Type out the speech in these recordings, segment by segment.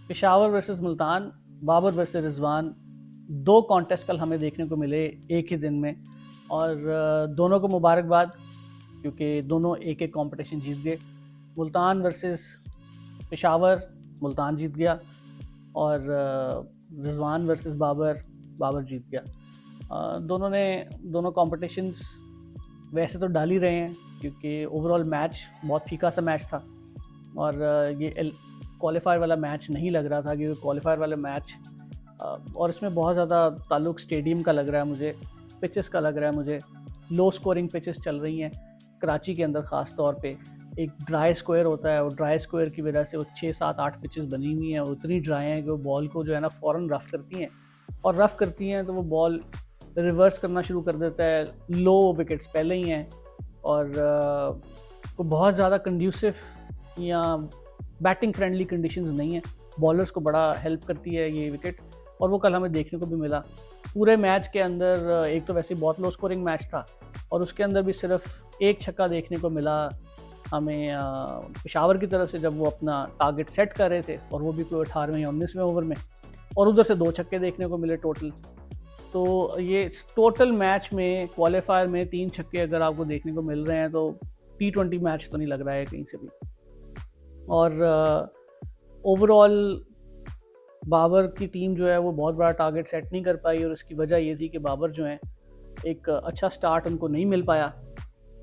Peshawar versus Multan, Babar versus Rizwan, दो contest कल हमें देखने को मिले एक ही दिन में, और दोनों को मुबारकबाद क्योंकि दोनों एक एक कंपटीशन जीत गए। मुल्तान वर्सेस पेशावर, मुल्तान जीत गया, और रिजवान वर्सेस बाबर, बाबर जीत गया। दोनों कॉम्पिटिशन्स वैसे तो डाल ही रहे हैं क्योंकि ओवरऑल मैच बहुत फीका सा मैच था, और ये क्वालिफायर वाला मैच नहीं लग रहा था क्योंकि क्वालिफायर वाला मैच और इसमें बहुत ज़्यादा ताल्लुक स्टेडियम का लग रहा है मुझे, पिचेस का लग रहा है मुझे। लो स्कोरिंग पिचेस चल रही हैं कराची के अंदर ख़ास तौर पे। एक ड्राई स्क्वायर होता है, और ड्राई स्क्वायर की वजह से वो 6 7 8 पिचेस बनी हुई हैं, उतनी ड्राई हैं कि वो बॉल को जो है ना फ़ौरन रफ़ करती हैं, और रफ़ करती हैं तो वो बॉल रिवर्स करना शुरू कर देता है। लो विकेट्स पहले ही हैं, और को बहुत ज़्यादा कंड्यूसिव या बैटिंग फ्रेंडली कंडीशंस नहीं है। बॉलर्स को बड़ा हेल्प करती है ये विकेट, और वो कल हमें देखने को भी मिला। पूरे मैच के अंदर एक तो वैसे बहुत लो स्कोरिंग मैच था, और उसके अंदर भी सिर्फ एक छक्का देखने को मिला हमें पेशावर की तरफ से जब वो अपना टारगेट सेट कर रहे थे, और वो भी कोई 18वें या 19वें ओवर में, और उधर से 2 छक्के देखने को मिले टोटल। तो ये टोटल मैच में क्वालिफायर में 3 छक्के अगर आपको देखने को मिल रहे हैं तो T20 मैच तो नहीं लग रहा है कहीं से भी। और ओवरऑल बाबर की टीम जो है वो बहुत बड़ा टारगेट सेट नहीं कर पाई, और इसकी वजह ये थी कि बाबर जो है एक अच्छा स्टार्ट उनको नहीं मिल पाया,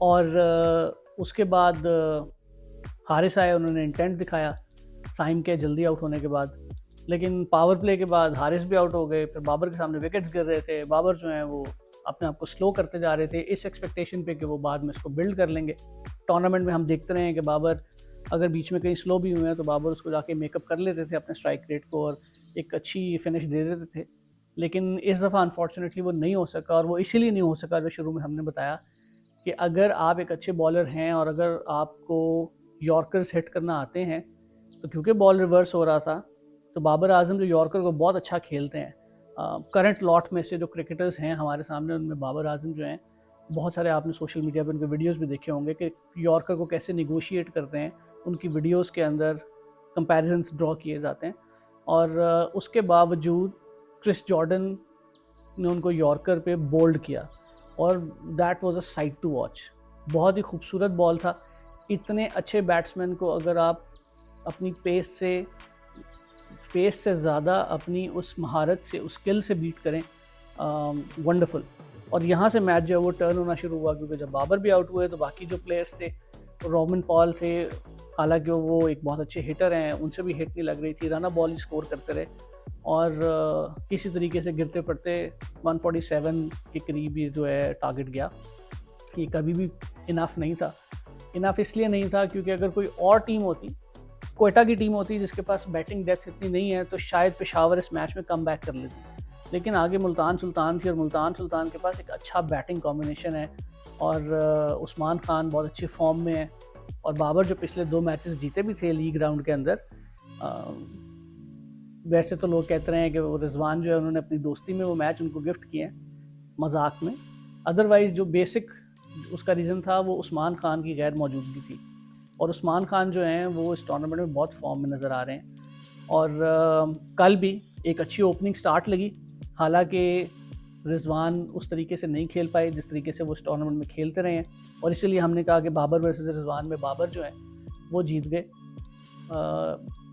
और उसके बाद हारिस आए, उन्होंने इंटेंट दिखाया साइम के जल्दी आउट होने के बाद, लेकिन पावर प्ले के बाद हारिस भी आउट हो गए। फिर बाबर के सामने विकेट्स गिर रहे थे, बाबर जो है वो अपने आप को स्लो करते जा रहे थे इस एक्सपेक्टेशन पे कि वो बाद में इसको बिल्ड कर लेंगे। टूर्नामेंट में हम देखते रहे हैं कि बाबर अगर बीच में कहीं स्लो भी हुए हैं तो बाबर उसको जाके मेकअप कर लेते थे अपने स्ट्राइक रेट को, और एक अच्छी फिनिश दे देते थे। लेकिन इस दफ़ा अनफॉर्चुनेटली वो नहीं हो सका, और वो इसीलिए नहीं हो सका जो शुरू में हमने बताया कि अगर आप एक अच्छे बॉलर हैं और अगर आपको यॉर्कर्स हिट करना आते हैं, तो क्योंकि बॉल रिवर्स हो रहा था तो बाबर आजम जो यॉर्कर को बहुत अच्छा खेलते हैं, करंट लॉट में से जो क्रिकेटर्स हैं हमारे सामने उनमें बाबर आजम जो हैं, बहुत सारे आपने सोशल मीडिया पर उनके वीडियोस भी देखे होंगे कि यॉर्कर को कैसे निगोशिएट करते हैं, उनकी वीडियोस के अंदर कंपैरिजन्स ड्रॉ किए जाते हैं। और उसके बावजूद क्रिस जॉर्डन ने उनको यॉर्कर पे बोल्ड किया, और that was a sight to watch. बहुत ही खूबसूरत बॉल था। इतने अच्छे बैट्समैन को अगर आप अपनी पेस से ज़्यादा अपनी उस महारत से, उस स्किल से बीट करें, वंडरफुल। और यहाँ से मैच जो है वो टर्न होना शुरू हुआ, क्योंकि जब बाबर भी आउट हुए तो बाकी जो प्लेयर्स थे, रोमन पॉल थे, हालांकि वो एक बहुत अच्छे हिटर हैं, उनसे भी हिट नहीं लग रही थी, रन बॉल ही स्कोर करते रहे, और किसी तरीके से गिरते पड़ते 147 के करीब ये जो है टारगेट गया। ये कभी भी इनफ नहीं था। इनफ इसलिए नहीं था क्योंकि अगर कोई और टीम होती, कोयटा की टीम होती जिसके पास बैटिंग डेप्थ इतनी नहीं है, तो शायद पेशावर इस मैच में कम बैक कर लेती। लेकिन आगे मुल्तान सुल्तान थी, और मुल्तान सुल्तान के पास एक अच्छा बैटिंग कॉम्बिनेशन है, और उस्मान खान बहुत अच्छे फॉर्म में है, और बाबर जो पिछले 2 मैचेस जीते भी थे लीग राउंड के अंदर। वैसे तो लोग कहते रहे हैं कि वो रिजवान जो है उन्होंने अपनी दोस्ती में वो मैच उनको गिफ्ट किए हैं मजाक में, अदरवाइज़ जो बेसिक उसका रीज़न था वो उस्मान खान की गैर मौजूदगी थी, और उस्मान खान जो हैं वो इस टूर्नामेंट में बहुत फॉर्म में नज़र आ रहे हैं। और कल भी एक अच्छी ओपनिंग स्टार्ट लगी, हालांकि रिजवान उस तरीके से नहीं खेल पाए जिस तरीके से वो इस टूर्नामेंट में खेलते रहे हैं, और इसीलिए हमने कहा कि बाबर वर्सेस रिजवान में बाबर जो है वो जीत गए।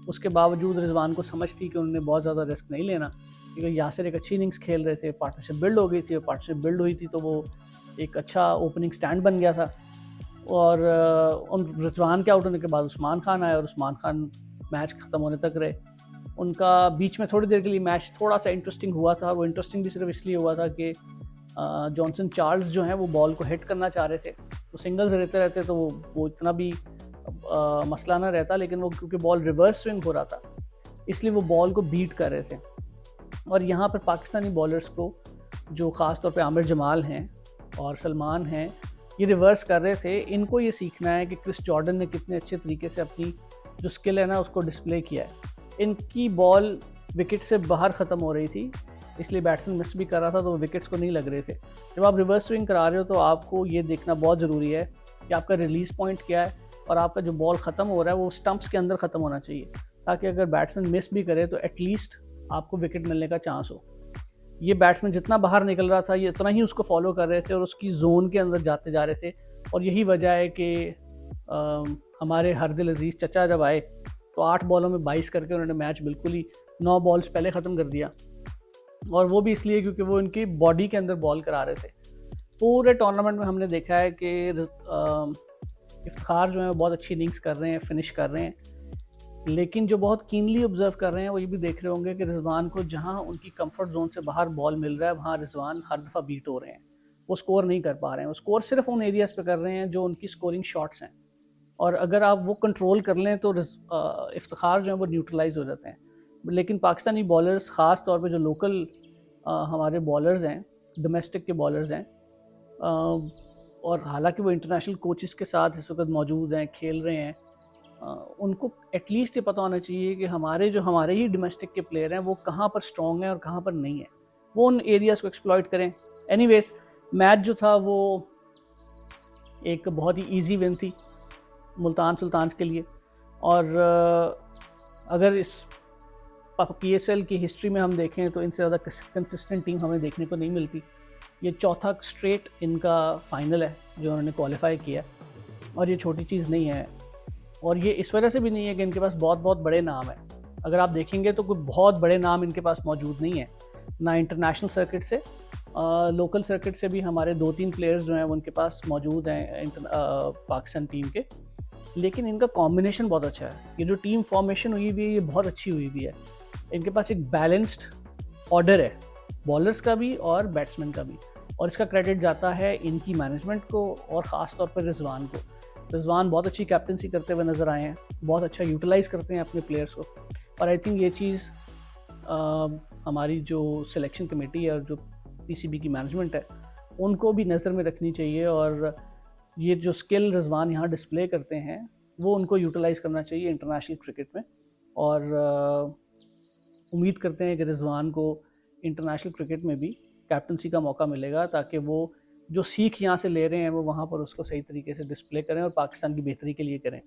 उसके बावजूद रिजवान को समझ थी कि उन्होंने बहुत ज़्यादा रिस्क नहीं लेना, क्योंकि यासिर एक अच्छी इनिंग्स खेल रहे थे, पार्टनरशिप बिल्ड हो गई थी, और पार्टनरशिप बिल्ड हुई थी तो वो एक अच्छा ओपनिंग स्टैंड बन गया था। और रिजवान के आउट होने के बाद उस्मान खान आए, और उस्मान खान मैच ख़त्म होने तक रहे। उनका बीच में थोड़ी देर के लिए मैच थोड़ा सा इंटरेस्टिंग हुआ था, वो इंटरेस्टिंग भी सिर्फ इसलिए हुआ था कि जॉनसन चार्ल्स जो हैं वो बॉल को हिट करना चाह रहे थे, तो सिंगल्स रहते रहते तो वो इतना भी मसला ना रहता, लेकिन वो क्योंकि बॉल रिवर्स स्विंग हो रहा था इसलिए वो बॉल को बीट कर रहे थे। और यहाँ पर पाकिस्तानी बॉलर्स को, जो ख़ास तौर पे आमिर जमाल हैं और सलमान हैं, ये रिवर्स कर रहे थे। इनको ये सीखना है कि क्रिस जॉर्डन ने कितने अच्छे तरीके से अपनी जो स्किल है ना उसको डिस्प्ले किया है। इनकी बॉल विकेट से बाहर ख़त्म हो रही थी, इसलिए बैट्समैन मिस भी कर रहा था, तो विकेट्स को नहीं लग रहे थे। जब आप रिवर्स स्विंग करा रहे हो तो आपको ये देखना बहुत ज़रूरी है कि आपका रिलीज़ पॉइंट क्या है, और आपका जो बॉल ख़त्म हो रहा है वो स्टंप्स के अंदर ख़त्म होना चाहिए, ताकि अगर बैट्समैन मिस भी करे तो एटलीस्ट आपको विकेट मिलने का चांस हो। ये बैट्समैन जितना बाहर निकल रहा था ये उतना ही उसको फॉलो कर रहे थे और उसकी जोन के अंदर जाते जा रहे थे। और यही वजह है कि हमारे हरदिल अजीज़ चचा जब आए तो 8 बॉलों में 22 करके उन्होंने मैच बिल्कुल ही 9 बॉल्स पहले ख़त्म कर दिया। और वो भी इसलिए क्योंकि वो इनकी बॉडी के अंदर बॉल करा रहे थे। पूरे टूर्नामेंट में हमने देखा है कि इफ्तिखार जो है बहुत अच्छी इनिंग्स कर रहे हैं, फिनिश कर रहे हैं, लेकिन जो बहुत कीनली ऑब्जर्व कर रहे हैं वो ये भी देख रहे होंगे कि रिजवान को जहां उनकी कंफर्ट जोन से बाहर बॉल मिल रहा है वहां रिजवान हर दफ़ा बीट हो रहे हैं, वो स्कोर नहीं कर पा रहे हैं। वो स्कोर सिर्फ उन एरियाज़ पे कर रहे हैं जो उनकी स्कोरिंग शॉट्स हैं, और अगर आप वो कंट्रोल कर लें तो इफ्तिखार जो है वो न्यूट्रलाइज हो जाते हैं। लेकिन पाकिस्तानी बॉलर्स ख़ास तौर पे जो लोकल हमारे बॉलर्स हैं, डोमेस्टिक के बॉलर्स हैं, और हालांकि वो इंटरनेशनल कोचेस के साथ इस वक्त मौजूद हैं, खेल रहे हैं, उनको एटलीस्ट ये पता होना चाहिए कि हमारे ही डोमेस्टिक के प्लेयर हैं वो कहाँ पर स्ट्रॉन्ग हैं और कहाँ पर नहीं है, वो उन एरियाज़ को एक्सप्लॉइट करें। एनीवेज मैच जो था वो एक बहुत ही इजी विन थी मुल्तान सुल्तान्स के लिए। और अगर इस PSL की हिस्ट्री में हम देखें तो इनसे ज़्यादा कंसिस्टेंट टीम हमें देखने को नहीं मिलती। ये चौथा स्ट्रेट इनका फाइनल है जो उन्होंने क्वालिफाई किया, और ये छोटी चीज़ नहीं है। और ये इस वजह से भी नहीं है कि इनके पास बहुत बहुत बड़े नाम हैं। अगर आप देखेंगे तो कोई बहुत बड़े नाम इनके पास मौजूद नहीं है, ना इंटरनेशनल सर्किट से, लोकल सर्किट से भी हमारे 2-3 प्लेयर्स जो हैं वो उनके पास मौजूद हैं पाकिस्तान टीम के। लेकिन इनका कॉम्बिनेशन बहुत अच्छा है। ये जो टीम फॉर्मेशन हुई हुई है ये बहुत अच्छी हुई हुई है। इनके पास एक बैलेंस्ड ऑर्डर है, बॉलर्स का भी और बैट्समैन का भी, और इसका क्रेडिट जाता है इनकी मैनेजमेंट को और ख़ास तौर पर रिजवान को। रिजवान बहुत अच्छी कैप्टनसी करते हुए नज़र आए हैं, बहुत अच्छा यूटिलाइज़ करते हैं अपने प्लेयर्स को। और आई थिंक ये चीज़ हमारी जो सिलेक्शन कमेटी है और जो PCB की मैनेजमेंट है उनको भी नज़र में रखनी चाहिए, और ये जो स्किल रिजवान यहाँ डिस्प्ले करते हैं वो उनको यूटिलाइज़ करना चाहिए इंटरनेशनल क्रिकेट में। और उम्मीद करते हैं कि रिजवान को इंटरनेशनल क्रिकेट में भी कैप्टनसी का मौका मिलेगा, ताकि वो जो सीख यहाँ से ले रहे हैं वो वहाँ पर उसको सही तरीके से डिस्प्ले करें और पाकिस्तान की बेहतरी के लिए करें।